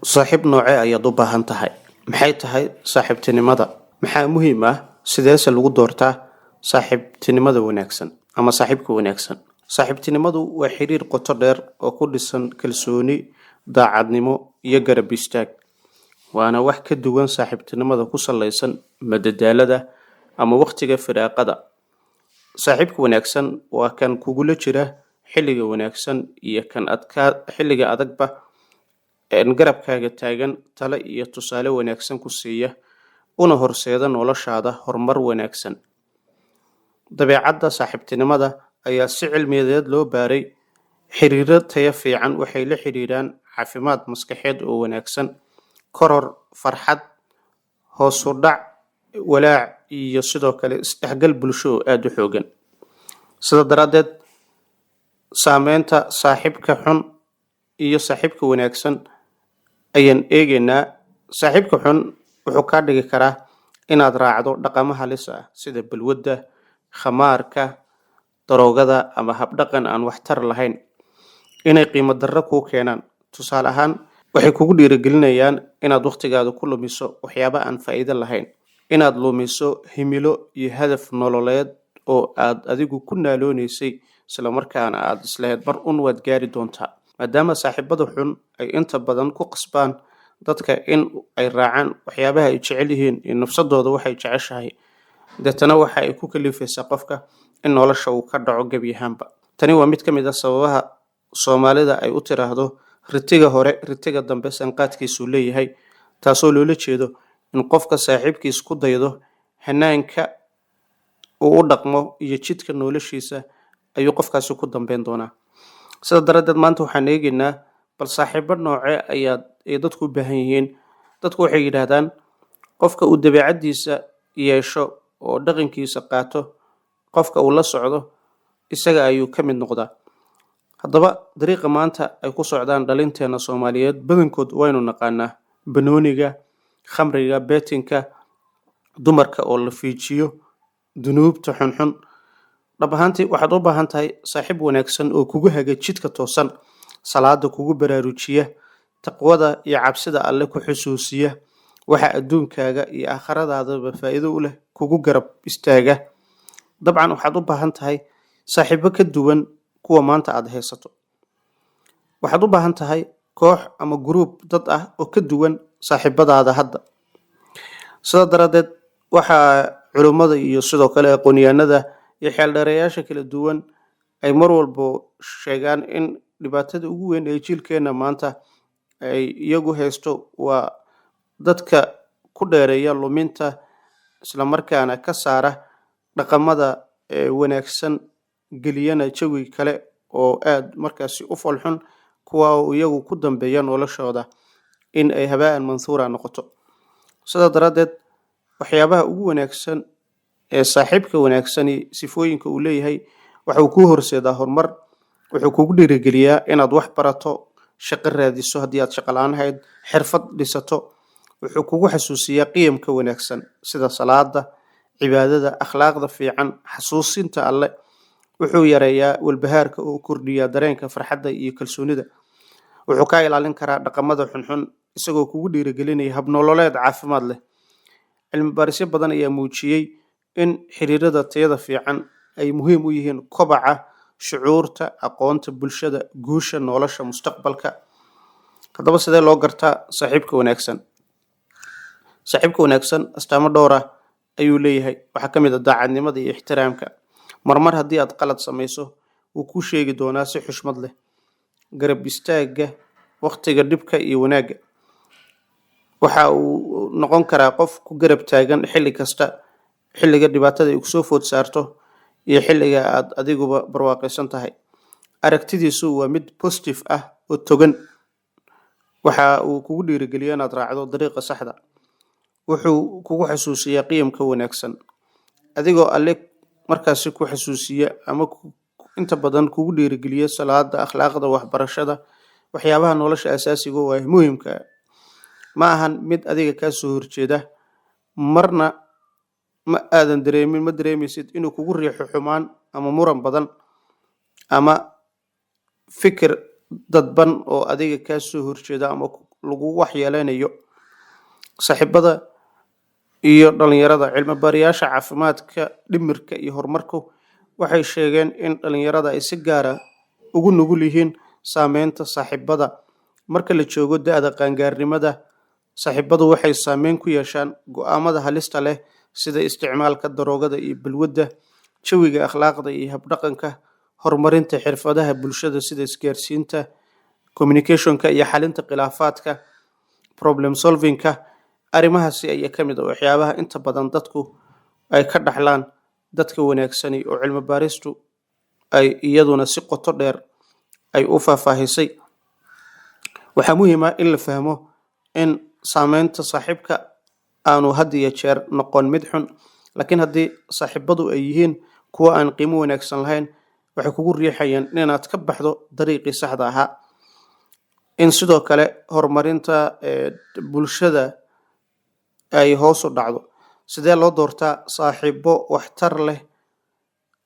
saaxiib noocee ayaad u baahan tahay? Maxay tahay saaxiibtinimada? Maxaa muhiim ah sideese lagu doortaa saaxiibtinimada wanaagsan ama saaxiibka wanaagsan? Saaxiibtinimadu waa xiriir qoto dheer oo ku dhisan kalsooni, daacadnimo iyo garab istaag. Waana wax ka duwan saaxiibtinimada ku saleysan madadaalada ama waqtiga firaaqada. Saaxiibka wanaagsan waa kan kugula jira xilliga wanaagsan iyo kan xilliga adagba garabkaaga taagan talo iyo tusaale wanaagsan ku siiya una horseeda noloshaada horumar wanaagsan. Dabeecadda saaxiibtinimada ayaa si cilmiyeed loo baaray. Xiriirro tayo fiican waxay la xiriiraan caafimaad maskaxeed oo wanaagsan, koror, farxad, hoos u dhac, walaac iyo sidoo kale isdhexgal bulsho oo aad u xoogan. Sida daraaddeed, saameynta saaxiibka xun iyo saaxiibka wanaagsan ayaan eegaynaa. Saaxiibka xun wuxuu kaa dhigi karaa inaad raacdo dhaqamo halis ah sida balwadda, khamaarka, daroogada ama habdhaqan aan waxtar lahayn, inay qiimo darro kuu keenaan. Tusaale ahaan, waxay kugu dhiirigelinayaan inaad waqtigaada ku lumiso waxyaabo aan faa'iido lahayn, inaad lumiso himilo iyo hadaf nololeed oo aad adigu ku naaloonaysay, isla markaana aad islahayd mar un waad gaari doontaa. Maadaama saaxiibada xun ay inta badan ku qasbaan dadka in ay raacaan waxyaabaha ay jecel yihiin iyo nafsadooda waxay jeceshahay, deetana waxa ay ku kalifaysaa qofka in nolosha uu ka dhaco gebi ahaanba. Tani waa mid ka mid ah sababaha Soomaalida ay u tiraahdo ritiga hore ritiga dambe sanqaadkiisu leeyahay, taasoo loola jeedo in qofka saaxiibkiis ku daydo hanaanka uu u dhaqmo iyo jidka noloshiisa ayuu qofkaasi ku dambeyn doonaa. Sida daraaddeed maanta waxaan eegaynaa bal saaxiibo noocee ay dadku u baahan yihiin. Dadku waxay yidhaahdaan qofka uu dabeecaddiisa yeesho oo dhaqankiisa qaato, qofka uu la socdo isaga ayuu ka mid noqdaa. Haddaba dariiqa maanta ay ku socdaan dhalinteena Soomaaliyeed badankood waynu naqaanaa: banooniga, khamriga, betinka, dumarka oo la fiijiyo, dunuubta xunxun. Dhab ahaantii waxaad u baahan tahay saaxiib wanaagsan oo kugu haga jidka toosan, salaada kugu baraarujiya, taqwada iyo cabsida alle ku xusuusiya, waxa adduunkaaga iyo aakhiradaadaba faa'iido u leh kugu garab istaaga. Dabcan waxaad u baahan tahay saaxiibo ka duwan kuwa maanta aad haysato. Waxaad u baahan tahay koox ama group dad ah oo ka duwan saaxiibadaada hadda. Sida daraaddeed, waxaa culimmada iyo sidoo kale aqoonyahanada iyo xeeldheerayaasha kala duwan ay mar walba sheegaan in dhibaatada ugu weyn ee jiilkeena maanta ay iyagu haysto waa dadka ku dheereeya luminta, isla markaana ka saara dhaqamada wanaagsan, geliyana jawi kale oo aad markaasi u falxun, kuwa oo iyagu ku dambeeya noloshooda in ay habaan mansuura noqoto. Sida daraaddeed, waxyaabaha ugu wanaagsan ee saaxiibka wanaagsani sifooyinka uu leeyahay waxa uu kuu horseedaa horumar. Wuxuu kugu dhiirigeliyaa inaad wax barato, shaqo raadiso haddii aad shaqo la'aan ahayd, xirfad dhisato. Wuxuu kugu xasuusiyaa qiyamka wanaagsan sida salaada, cibaadada, akhlaaqda fiican, xasuusinta alle. Wuxuu yareeyaa walbahaarka oo kordhiyaa dareenka farxadda iyo kalsoonida. Wuxuu kaa ilaalin karaa dhaqamada xunxun isagoo kugu dhiirigelinaya hab nololeed caafimaad leh. Cilmi baarisyo badan ayaa muujiyay in xiriirada tayada fiican ay muhiim u yihiin kobaca shucuurta, aqoonta bulshada, guusha nolosha mustaqbalka. Haddaba sidee loo gartaa saaxiibka wanaagsan? Saaxiibka wanaagsan astaamo dhowr ah ayuu leeyahay. Waxaa ka mid ah daacadnimada iyo ixtiraamka. Marmar haddii aad qalad samayso, wuu kuu sheegi doonaa si xushmad leh. Garab istaagga waqtiga dhibka iyo wanaagga. Waxa uu noqon karaa qof ku garab taagan xilli kasta, xilliga dhibaatada ay ku soo food saarto iyo xilliga aad adiguba barwaaqaysan tahay. Aragtidiisu waa mid positive ah oo togan. Waxa uu kugu dhiirigeliyaa inaad raacdo dariiqa saxda. Wuxuu kugu xasuusiyaa qiyamka wanaagsan, adigoo alle markaasi ku xasuusiya ama inta badan kugu dhiirigeliya salaada, akhlaaqda, waxbarashada, waxyaabaha nolosha asaasiga u ah muhiimka ah. Ma ahan mid adiga kaa soo horjeeda, marna ma dareemaysid inuu kugu riixo xumaan ama muran badan ama fikir dadban oo adiga kaa soo horjeeda ama lagu waxyeeleynayo. Saaxiibada iyo dhalinyarada cilmi baarayaasha caafimaadka dhimirka iyo horumarku waxay sheegeen in dhalinyarada ay si gaar ah ugu nugul yihiin saameynta saaxiibada. Marka la joogo da'da qaangaarnimada, saaxiibadu waxay saameyn ku yeeshaan go'aamada halista leh sida isticmaalka daroogada iyo balwadda, jawiga akhlaaqda iyo habdhaqanka, horumarinta xirfadaha bulshada sida isgaarsiinta, communicationka iyo xalinta khilaafaadka, problem solvingka. Arrimahaasi ayaa ka mid ah waxyaabaha inta badan dadku ay ka dhaxlaan dadka wanaagsani oo cilmi baaristu ay iyaduna si qoto dheer ay u faahfaahisay. Waxaa muhiim ah in la fahmo in saameynta saaxiibka aanu had iyo jeer noqon mid xun, laakiin haddii saaxiibadu ay yihiin kuwo aan qiimo wanaagsan lahayn, waxay kugu riixayaan inaad ka baxdo dariiqii saxda ahaa. In sidoo kale horumarinta bulshada ay hoos u dhacdo. Sidee loo doortaa saaxiibo waxtar leh?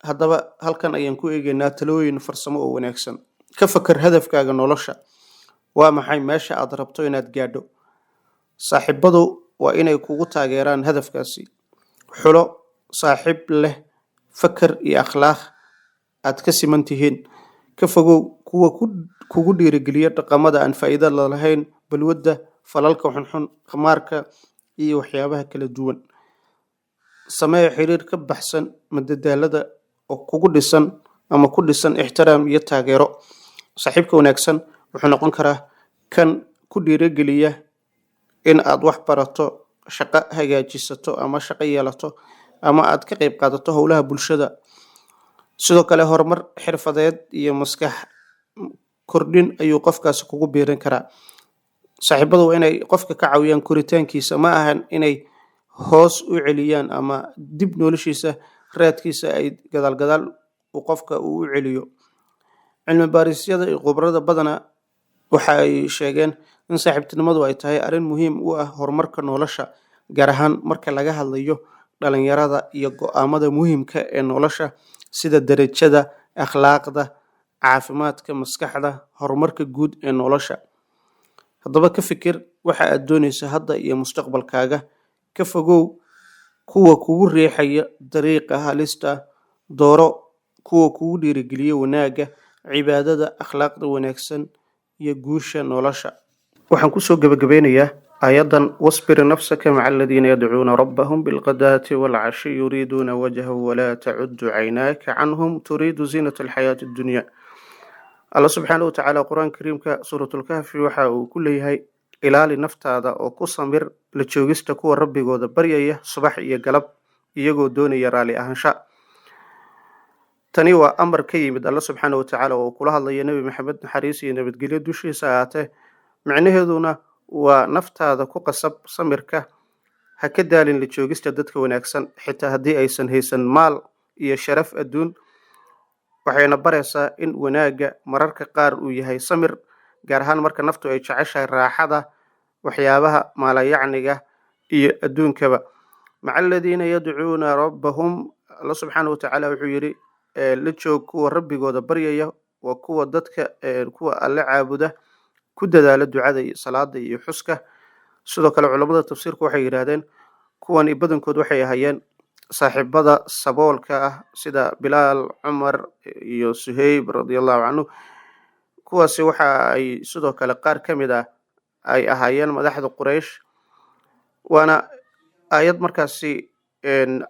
Haddaba halkan ayaan ku eegaynaa talooyin farsamo oo wanaagsan. Ka fakar hadafkaaga nolosha. Waa maxay meesha aad rabto inaad gaadho? Saaxiibadu waa inay kugu taageeraan hadafkaasi. Xulo saaxiib leh fakar iyo akhlaaq aad ka siman tihiin. Ka fogow kuwa kugu dhiirigeliya dhaqamada aan faa'iido lahayn, balwadda, falalka xunxun, khamaarka iyo waxyaabaha kala duwan. Samee xiriir ka baxsan madadaalada oo kugu dhisan ama ku dhisan ixtiraam iyo taageero. Saaxiibka wanaagsan wuxuu noqon karaa kan ku dhiirigeliya in aad wax barato, shaqo hagaajisato ama shaqo yeelato, ama aad ka qayb qaadato howlaha bulshada. Sidoo kale horumar xirfadeed iyo maskax kordhin ayuu qofkaasi kugu biirin karaa. Saaxiibadu waa inay qofka ka caawiyaan koritaankiisa, ma ahan inay hoos u celiyaan ama dib noloshiisa raadkiisa ay gadaal u qofka uu u celiyo. Cilmi baarisyada iyo khibrada badana waxa ay sheegeen in saaxiibtinimadu ay tahay arrin muhiim u ah horumarka nolosha, gaar ahaan marka laga hadlayo dhalinyarada iyo go'aamada muhiimka ee nolosha sida darajada, akhlaaqda, caafimaadka maskaxda, horumarka guud ee nolosha. Haddaba ka fikir waxa aad doonayso hadda iyo mustaqbalkaaga. Ka fogow kuwa kugu riixaya dariiqa halista. Dooro kuwa kugu dhiirigeliya wanaagga, cibaadada, akhlaaqda wanaagsan iyo guusha nolosha. Waxaan kusoo gabagabeynayaa ayadan wasbir nafsaka maca aladiina yadcuuna rabbahum bilqadaati walcashi yuriiduuna wajhahu walaa tacudu caynaaka canhum turiidu ziinata alxayaati addunya. Allah subxaanahu watacaala qur-aanka kariimka suuratulkahfi waxa uu ku leeyahay ilaali naftaada oo ku samir la joogista kuwa rabbigooda baryaya subax iyo galab iyagoo doonaya raali ahaansha. Tani waa amar ka yimid Allah subxaanahu watacaala oo kula hadlaya Nabi Maxamed naxariis iyo nabadgelyo dushiisa ahaatee. Micnaheeduna waa naftaada ku qasab samirka, ha ka daalin la joogista dadka wanaagsan xitaa haddii aysan haysan maal iyo sharaf adduun. Waxayna baraysaa in wanaagga mararka qaar uu yahay samir, gaar ahaan marka naftu ay jeceshahay raaxada, waxyaabaha maalayacniga iyo adduunkaba. Maca aladiina yadcuuna rabbahum, Allah subxaanahu watacaala wuxuu yidhi la joog kuwa rabbigooda baryaya, waa kuwa dadka kuwa alle caabuda, ku dadaala ducada iyo salaada iyo xuska. Sidoo kale culamada tafsiirku waxay yidhaahdeen kuwan badankood waxay ahaayeen saaxiibada saboolka ah sida Bilaal, Cumar iyo Suhayb radiyallahu canhu. Kuwaasi waxa ay sidoo kale qaar ka mid ah ay ahaayeen madaxda Quraysh. Waana ayad markaasi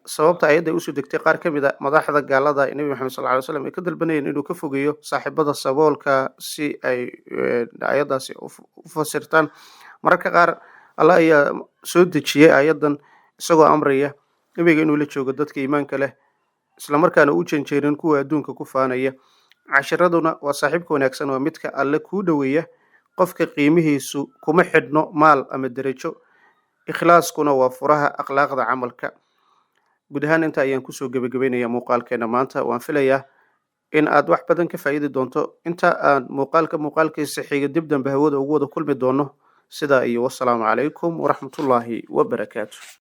sababta ayadda ay usoo degtay qaar ka mid ah madaxda gaalada Nabi Maxamed sallallahu alayhi wasallam ay ka dalbanayeen inuu ka fogeeyo saaxiibada saboolka si ay ayadaasi u fasirtaan. Mararka qaar Allah ayaa soo dejiyay ayadan isagoo amraya nabiga inuu la joogo dadka iimaanka leh, isla markaana u janjeerin kuwa adduunka ku faanaya. Cashiraduna waa saaxiibka wanaagsan waa midka alle kuu dhoweeya. Qofka qiimihiisu kuma xidhno maal ama darajo. Ikhlaaskuna waa furaha akhlaaqda camalka. Guud ahaan inta ayaan kusoo gabagabeynayaa muuqaalkeena maanta. Waan filayaa in aad wax badan ka faa'iidi doonto. Inta aan muuqaalkiisa xiga dib dambe hawada ugu wada kulmi doono. Sidaa iyo wassalaamu calaykum waraxmatullaahi wabarakaatuh.